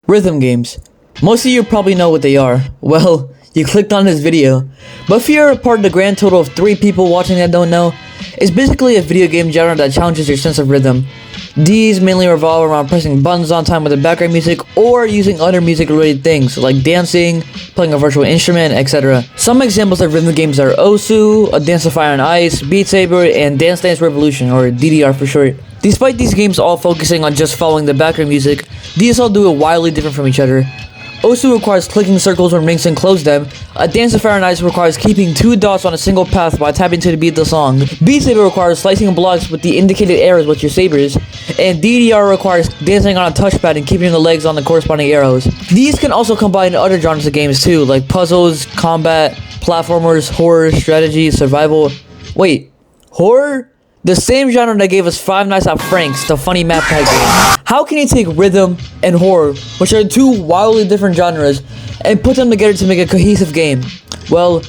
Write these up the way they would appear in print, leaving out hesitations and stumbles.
Rhythm games. Most of you probably know what they are. Well, you clicked on this video. But if you're a part of the grand total of 3 people watching that don't know, it's basically a video game genre that challenges your sense of rhythm. These mainly revolve around pressing buttons on time with the background music or using other music related things like dancing, playing a virtual instrument, etc. Some examples of rhythm games are Osu, A Dance of Fire and Ice, Beat Saber, and Dance Dance Revolution, or DDR for short. Despite these games all focusing on just following the background music, these all do it wildly different from each other. Osu requires clicking circles when rings enclose them. A Dance of Fire and Ice requires keeping 2 dots on a single path by tapping to the beat of the song. Beat Saber requires slicing blocks with the indicated arrows with your sabers. And DDR requires dancing on a touchpad and keeping the legs on the corresponding arrows. These can also combine other genres of games too, like puzzles, combat, platformers, horror, strategy, survival. Wait, horror? The same genre that gave us Five Nights at Frank's, the funny map type game. How can you take rhythm and horror, which are 2 wildly different genres, and put them together to make a cohesive game? Well,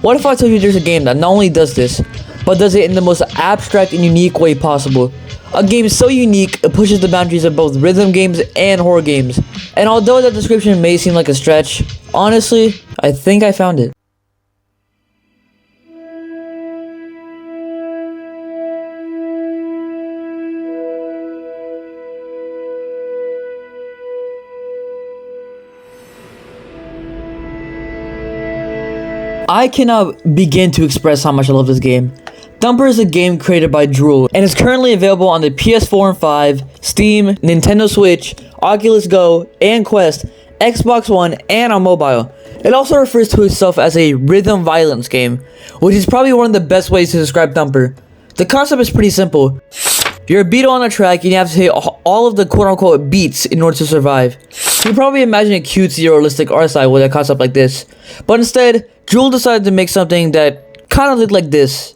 what if I told you there's a game that not only does this, but does it in the most abstract and unique way possible? A game so unique, it pushes the boundaries of both rhythm games and horror games. And although that description may seem like a stretch, honestly, I think I found it. I cannot begin to express how much I love this game. Thumper is a game created by Drool, and is currently available on the PS4 and 5, Steam, Nintendo Switch, Oculus Go, and Quest, Xbox One, and on mobile. It also refers to itself as a rhythm violence game, which is probably one of the best ways to describe Thumper. The concept is pretty simple. You're a beetle on a track and you have to hit all of the quote-unquote beats in order to survive. You probably imagine a cutesy or realistic art style with a concept like this, but instead, Drool decided to make something that kind of looked like this.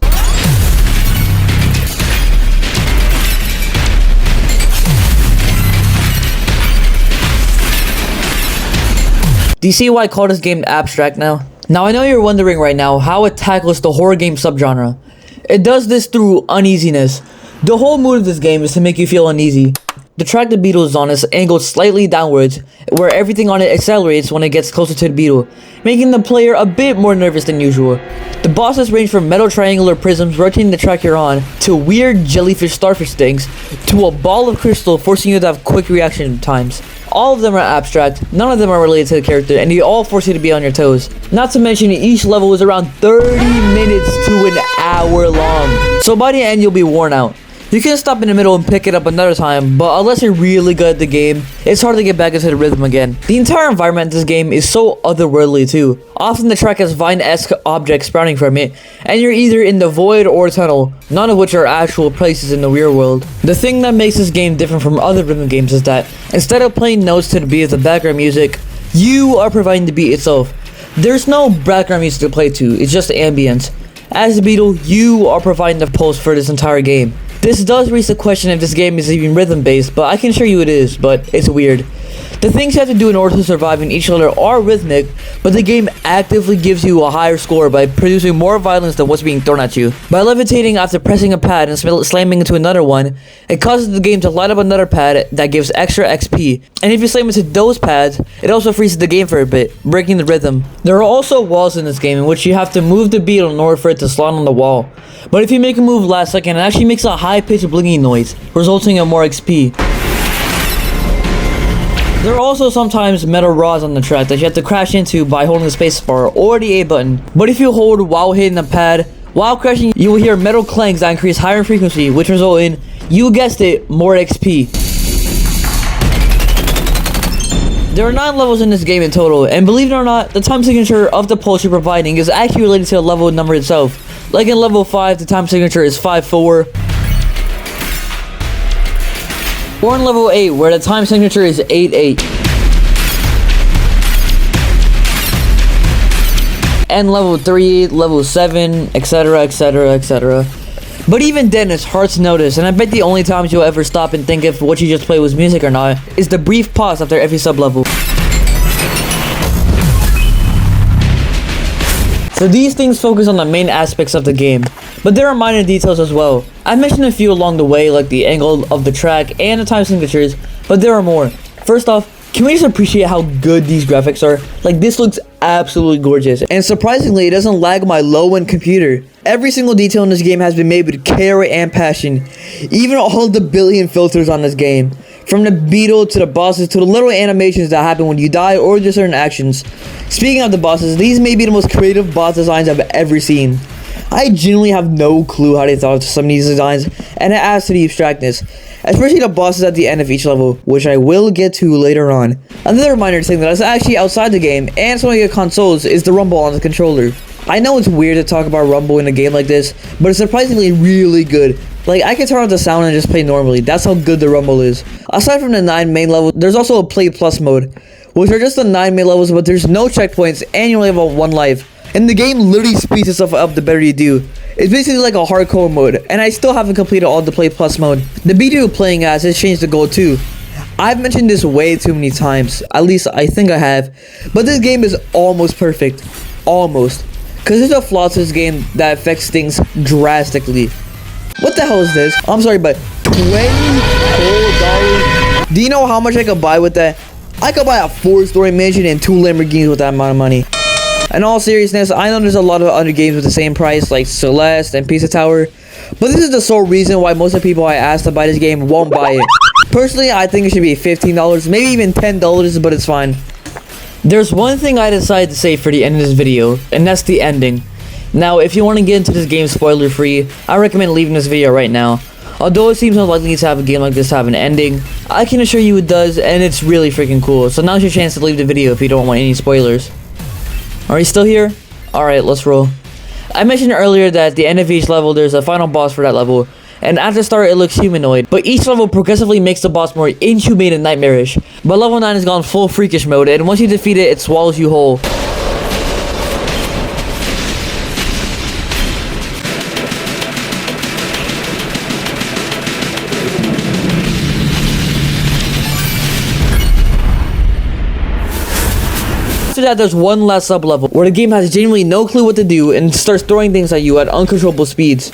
Do you see why I call this game abstract now? Now I know you're wondering right now how it tackles the horror game subgenre. It does this through uneasiness. The whole mood of this game is to make you feel uneasy. The track the beetle is on is angled slightly downwards, where everything on it accelerates when it gets closer to the beetle, making the player a bit more nervous than usual. The bosses range from metal triangular prisms rotating the track you're on, to weird jellyfish starfish things, to a ball of crystal forcing you to have quick reaction times. All of them are abstract, none of them are related to the character, and they all force you to be on your toes. Not to mention each level is around 30 minutes to an hour long, so by the end you'll be worn out. You can stop in the middle and pick it up another time, but unless you're really good at the game, it's hard to get back into the rhythm again. The entire environment in this game is so otherworldly too. Often the track has vine-esque objects sprouting from it, and you're either in the void or tunnel, none of which are actual places in the real world. The thing that makes this game different from other rhythm games is that, instead of playing notes to the beat of the background music, you are providing the beat itself. There's no background music to play to, it's just ambience. As the beetle, you are providing the pulse for this entire game. This does raise the question if this game is even rhythm based, but I can assure you it is, but it's weird. The things you have to do in order to survive in each level are rhythmic, but the game actively gives you a higher score by producing more violence than what's being thrown at you. By levitating after pressing a pad and slamming into another one, it causes the game to light up another pad that gives extra XP. And if you slam into those pads, it also freezes the game for a bit, breaking the rhythm. There are also walls in this game in which you have to move the beetle in order for it to slot on the wall. But if you make a move last second, it actually makes a high-pitched blinging noise, resulting in more XP. There are also sometimes metal rods on the track that you have to crash into by holding the spacebar or the A button. But if you hold while hitting the pad, while crashing, you will hear metal clangs that increase higher in frequency, which result in, you guessed it, more XP. There are 9 levels in this game in total, and believe it or not, the time signature of the pulse you're providing is actually related to the level number itself. Like in level 5, the time signature is 5-4. Or in level 8, where the time signature is 8-8. And level 3, level 7, etc, etc, etc. But even then, it's hard to notice, and I bet the only times you'll ever stop and think if what you just played was music or not is the brief pause after every sub-level. So these things focus on the main aspects of the game, but there are minor details as well. I mentioned a few along the way, like the angle of the track and the time signatures, but there are more. First off, Can we just appreciate how good these graphics are? Like, this looks absolutely gorgeous. And surprisingly, it doesn't lag my low-end computer. Every single detail in this game has been made with care and passion. Even all the billion filters on this game. From the beetle to the bosses to the little animations that happen when you die or do certain actions. Speaking of the bosses, these may be the most creative boss designs I've ever seen. I genuinely have no clue how they thought of some of these designs, and it adds to the abstractness. Especially the bosses at the end of each level, which I will get to later on. Another minor thing that is actually outside the game, and some of your consoles, is the rumble on the controller. I know it's weird to talk about rumble in a game like this, but it's surprisingly really good. Like, I can turn off the sound and just play normally. That's how good the rumble is. Aside from the 9 main levels, there's also a play plus mode, which are just the 9 main levels, but there's no checkpoints, and you only have 1 life. And the game literally speeds itself up the better you do. It's basically like a hardcore mode, and I still haven't completed all the play plus mode. The video you're playing as has changed the goal too. I've mentioned this way too many times, at least I think I have, but this game is almost perfect. Almost. Because there's a flaw to this game that affects things drastically. What the hell is this? I'm sorry, but $20? Do you know how much I could buy with that? I could buy a 4-story mansion and 2 Lamborghinis with that amount of money. In all seriousness, I know there's a lot of other games with the same price, like Celeste and Pizza Tower, but this is the sole reason why most of the people I asked to buy this game won't buy it. Personally, I think it should be $15, maybe even $10, but it's fine. There's one thing I decided to say for the end of this video, and that's the ending. Now, if you want to get into this game spoiler free, I recommend leaving this video right now. Although it seems unlikely to have a game like this have an ending, I can assure you it does, and it's really freaking cool. So now's your chance to leave the video if you don't want any spoilers. Are you still here? Alright, let's roll. I mentioned earlier that at the end of each level there's a final boss for that level, and at the start it looks humanoid, but each level progressively makes the boss more inhumane and nightmarish. But level 9 has gone full freakish mode, and once you defeat it, it swallows you whole. After that, there's one last sub-level, where the game has genuinely no clue what to do and starts throwing things at you at uncontrollable speeds.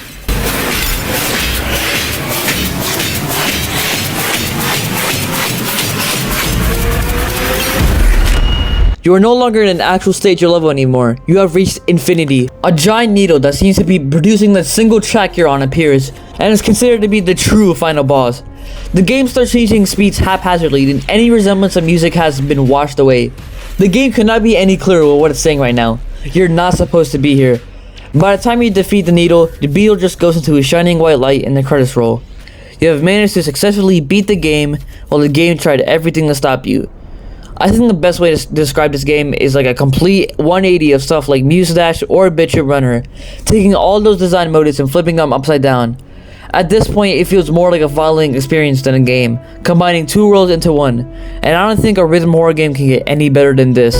You are no longer in an actual stage or level anymore. You have reached infinity. A giant needle that seems to be producing the single track you're on appears, and is considered to be the true final boss. The game starts changing speeds haphazardly, and any resemblance of music has been washed away. The game could not be any clearer with what it's saying right now. You're not supposed to be here. By the time you defeat the needle, the beetle just goes into a shining white light and the credits roll. You have managed to successfully beat the game, while the game tried everything to stop you. I think the best way to describe this game is like a complete 180 of stuff like Muse Dash or Bitchip Runner, taking all those design motives and flipping them upside down. At this point, it feels more like a following experience than a game, combining 2 worlds into one, and I don't think a rhythm horror game can get any better than this.